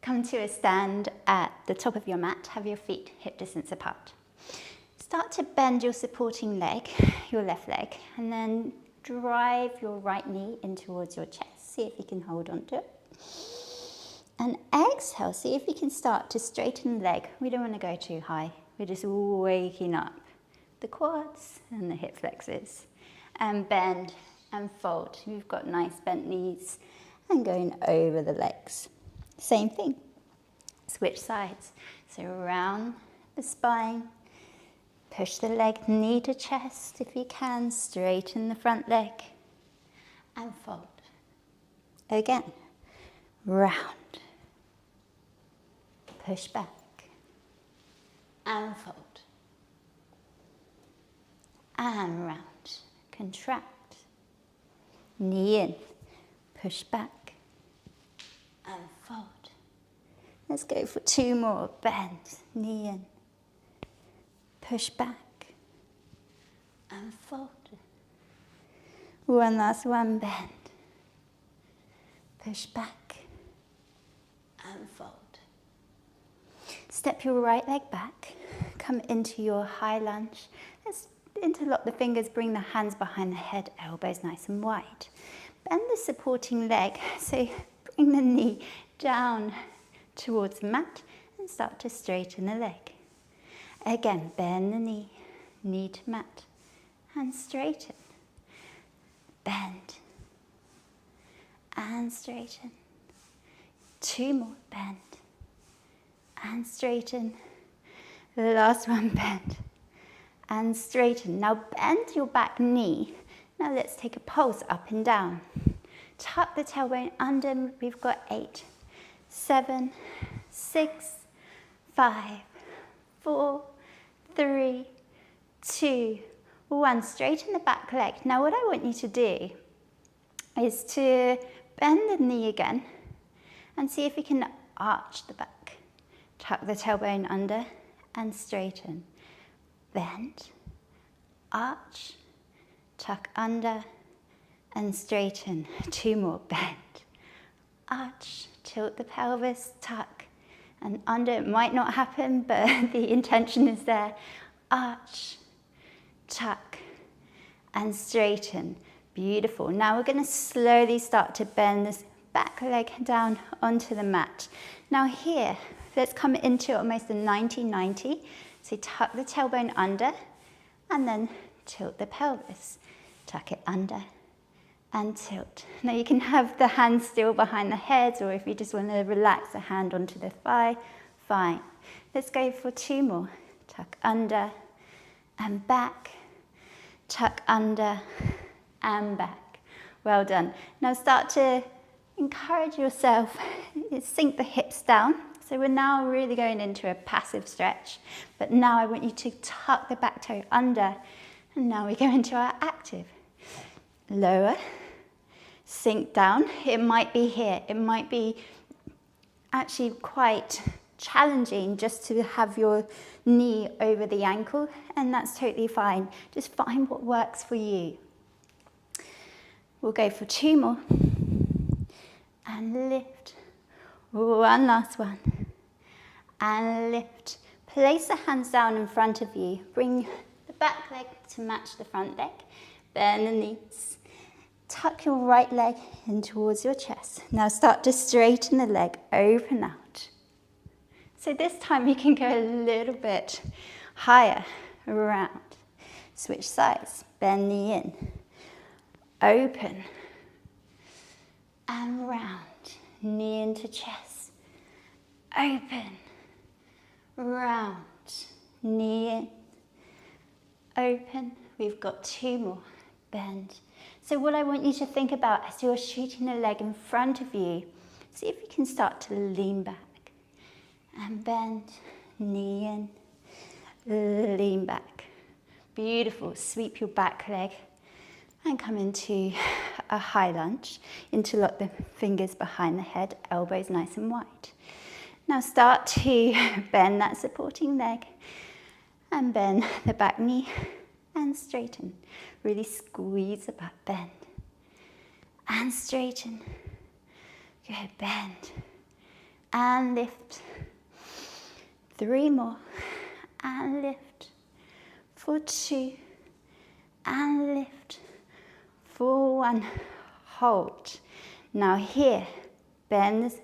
Come to a stand at the top of your mat, have your feet hip distance apart. Start to bend your supporting leg, your left leg, and then drive your right knee in towards your chest. See if you can hold on to it. And exhale, see if you can start to straighten the leg. We don't want to go too high. We're just waking up the quads and the hip flexors. And bend and fold. You've got nice bent knees and going over the legs. Same thing. Switch sides. So round the spine. Push the leg knee to chest if you can. Straighten the front leg. And fold. Again. Round. Push back. And fold. And round. Contract. Knee in. Push back. And fold. Let's go for 2 more. Bend. Knee in. Push back. And fold. One last one. Bend. Push back. And fold. Step your right leg back. Come into your high lunge. Let's interlock the fingers, bring the hands behind the head, elbows nice and wide. Bend the supporting leg, so bring the knee down towards the mat and start to straighten the leg. Again, bend the knee, knee to mat, and straighten. Bend, and straighten. 2 more, bend, and straighten. The last one, bend. And straighten. Now bend your back knee. Now let's take a pulse up and down. Tuck the tailbone under. We've got 8, 7, 6, 5, 4, 3, 2, 1. Straighten the back leg. Now what I want you to do is to bend the knee again and see if you can arch the back. Tuck the tailbone under and straighten. Bend, arch, tuck under, and straighten. 2 more. Bend, arch, tilt the pelvis, tuck, and under. It might not happen, but the intention is there. Arch, tuck, and straighten. Beautiful. Now we're going to slowly start to bend this back leg down onto the mat. Now here, let's come into almost a 90-90. So tuck the tailbone under and then tilt the pelvis. Tuck it under and tilt. Now you can have the hand still behind the head, or if you just want to relax a hand onto the thigh, fine. Let's go for 2 more. Tuck under and back. Tuck under and back. Well done. Now start to encourage yourself. Sink the hips down. So we're now really going into a passive stretch, but now I want you to tuck the back toe under, and now we go into our active. Lower, sink down. It might be here. It might be actually quite challenging just to have your knee over the ankle, and that's totally fine. Just find what works for you. We'll go for 2 more, and lift. 1 last one. And lift. Place the hands down in front of you. Bring the back leg to match the front leg. Bend the knees. Tuck your right leg in towards your chest. Now start to straighten the leg, open out. So this time you can go a little bit higher, around. Switch sides. Bend knee in. Open. And round. Knee into chest, open, round, knee in, open. We've got 2 more, bend. So what I want you to think about as you're shooting the leg in front of you, see if you can start to lean back and bend, knee in, lean back. Beautiful. Sweep your back leg and come into a high lunge. Interlock the fingers behind the head, elbows nice and wide. Now start to bend that supporting leg and bend the back knee and straighten. Really squeeze the back, bend and straighten. Good, bend and lift. 3 more, and lift. For 2, and lift. For 1, hold. Now here, bend the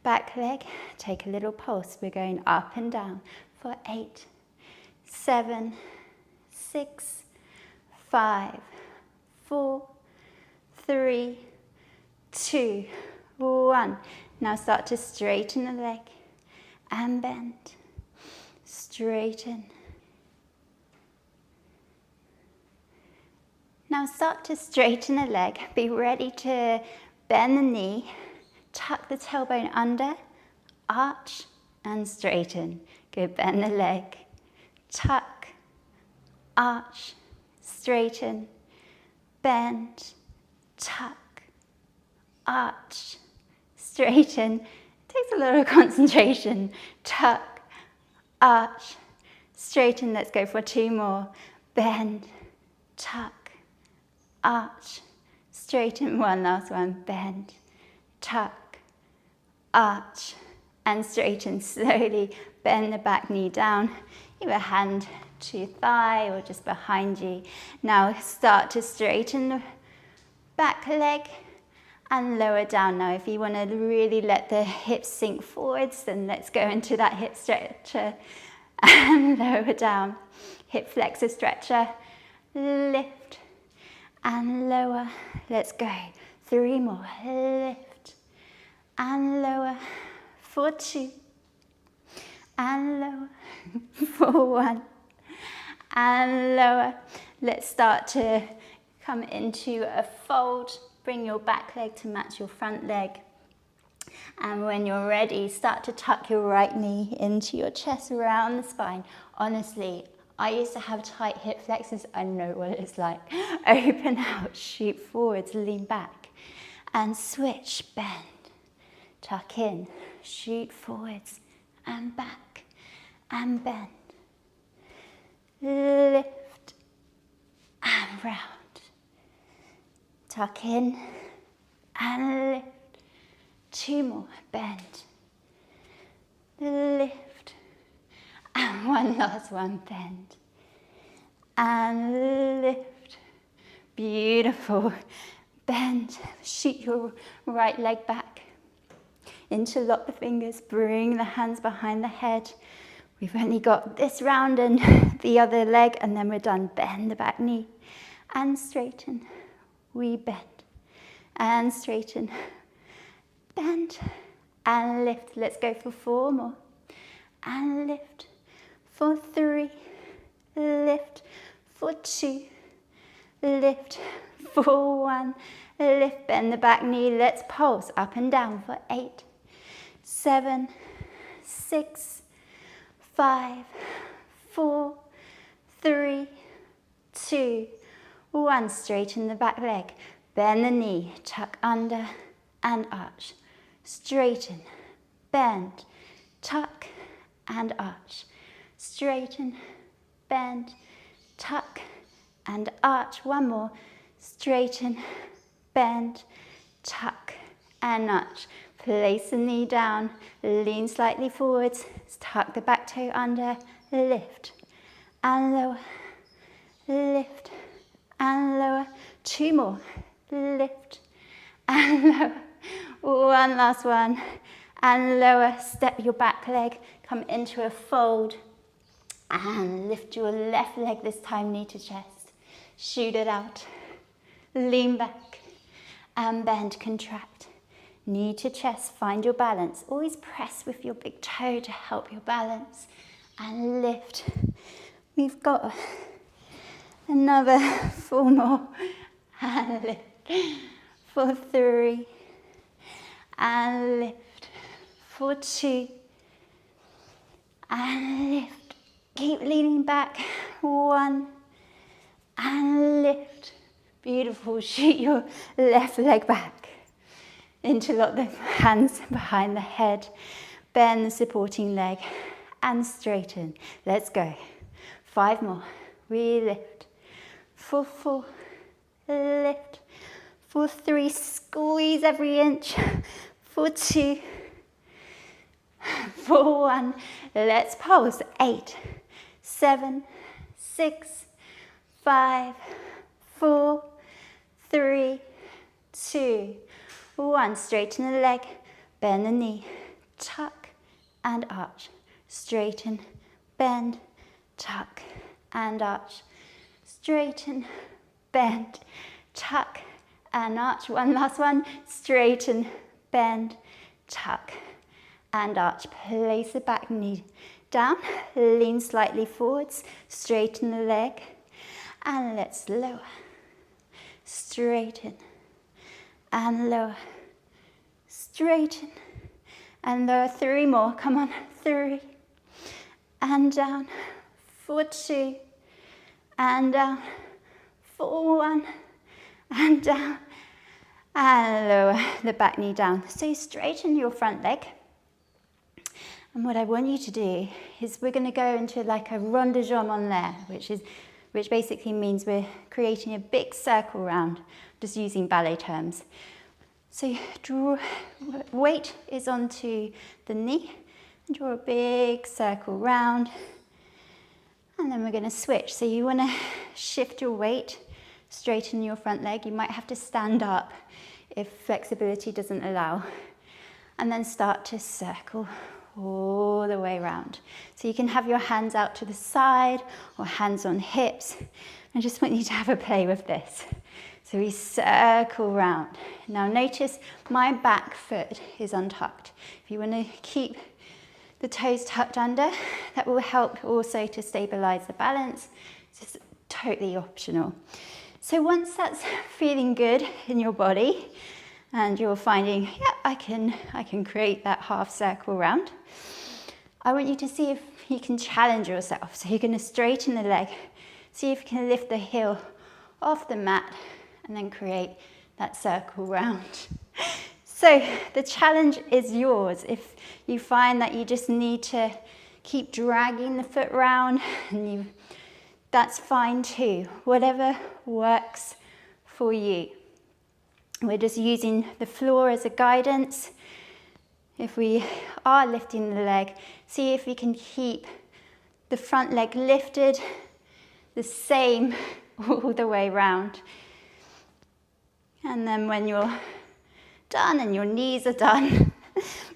back leg, take a little pulse. We're going up and down for 8, 7, 6, 5, 4, 3, 2, 1. Now start to straighten the leg and bend. Straighten. Now start to straighten the leg. Be ready to bend the knee, tuck the tailbone under, arch and straighten. Good, bend the leg, tuck, arch, straighten, bend, tuck, arch, straighten. It takes a lot of concentration. Tuck, arch, straighten. Let's go for 2 more. Bend, tuck, arch, straighten. 1 last one. Bend, tuck, arch, and straighten. Slowly bend the back knee down. Give a hand to your thigh or just behind you. Now start to straighten the back leg and lower down. Now if you want to really let the hips sink forwards, then let's go into that hip stretcher and lower down. Hip flexor stretcher. Lift and lower. Let's go. 3 more. Lift and lower. For 2 and lower. For 1 and lower. Let's start to come into a fold. Bring your back leg to match your front leg. And when you're ready, start to tuck your right knee into your chest, around the spine. Honestly, I used to have tight hip flexors. I know what it's like. Open out, shoot forwards, lean back. And switch, bend. Tuck in, shoot forwards and back and bend. Lift and round. Tuck in and lift. 2 more, bend. Lift. And 1 last one, bend. And lift. Beautiful. Bend. Shoot your right leg back. Interlock the fingers. Bring the hands behind the head. We've only got this round and the other leg, and then we're done. Bend the back knee and straighten. We bend and straighten. Bend and lift. Let's go for 4 more. And lift. For 3. Lift. For 2. Lift. For 1. Lift. Bend the back knee. Let's pulse up and down for 8, 7, 6, 5, 4, 3, 2, 1. Straighten the back leg. Bend the knee. Tuck under and arch. Straighten, bend, tuck and arch. Straighten, bend, tuck and arch. 1 more. Straighten, bend, tuck and arch. Place the knee down, lean slightly forwards, tuck the back toe under, lift and lower, lift and lower. 2 more. Lift and lower. 1 last one, and lower. Step your back leg, come into a fold, and lift your left leg this time, knee to chest. Shoot it out, lean back, and bend, contract. Knee to chest, find your balance. Always press with your big toe to help your balance, and lift. We've got another 4 more, and lift. For 3. And lift. For 2. And lift. Keep leaning back. 1. And lift. Beautiful. Shoot your left leg back. Interlock the hands behind the head. Bend the supporting leg and straighten. Let's go. 5 more. We lift. For 4. Lift. For 3, squeeze every inch. For 2, 4, 1. Let's pulse. 8, 7, 6, 5, 4, 3, 2, 1. Straighten the leg, bend the knee, tuck and arch. Straighten, bend, tuck and arch. Straighten, bend, tuck and arch. One last one. Straighten, bend, tuck and arch. Place the back knee down, lean slightly forwards, straighten the leg, and let's lower. Straighten and lower. Straighten and lower. 3 more. Come on. 3 and down. 4, 2 and down. 4, 1 and down. And lower the back knee down. So straighten your front leg. And what I want you to do is we're going to go into like a rond de jambe en l'air, which basically means we're creating a big circle round, just using ballet terms. So weight is onto the knee, and draw a big circle round. And then we're going to switch. So you want to shift your weight, straighten your front leg. You might have to stand up if flexibility doesn't allow. And then start to circle all the way around. So you can have your hands out to the side or hands on hips. I just want you to have a play with this. So we circle round. Now notice my back foot is untucked. If you want to keep the toes tucked under, that will help also to stabilize the balance. It's just totally optional. So once that's feeling good in your body and you're finding, yeah, I can create that half circle round, I want you to see if you can challenge yourself. So you're going to straighten the leg, see if you can lift the heel off the mat and then create that circle round. So the challenge is yours. If you find that you just need to keep dragging the foot round, and that's fine too. Whatever works for you. We're just using the floor as a guidance. If we are lifting the leg, see if we can keep the front leg lifted the same all the way round. And then when you're done and your knees are done,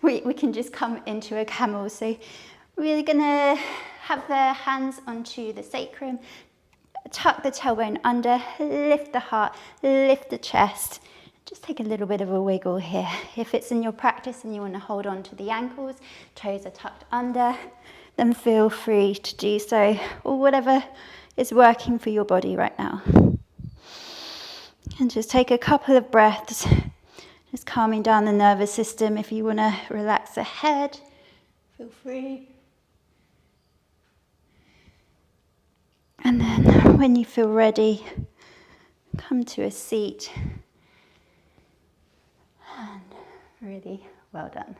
we can just come into a camel. So we're gonna have the hands onto the sacrum, tuck the tailbone under, lift the heart, lift the chest. Just take a little bit of a wiggle here. If it's in your practice and you want to hold on to the ankles, toes are tucked under, then feel free to do so, or whatever is working for your body right now. And just take a couple of breaths, just calming down the nervous system. If you want to relax the head, feel free. And then when you feel ready, come to a seat. And really well done.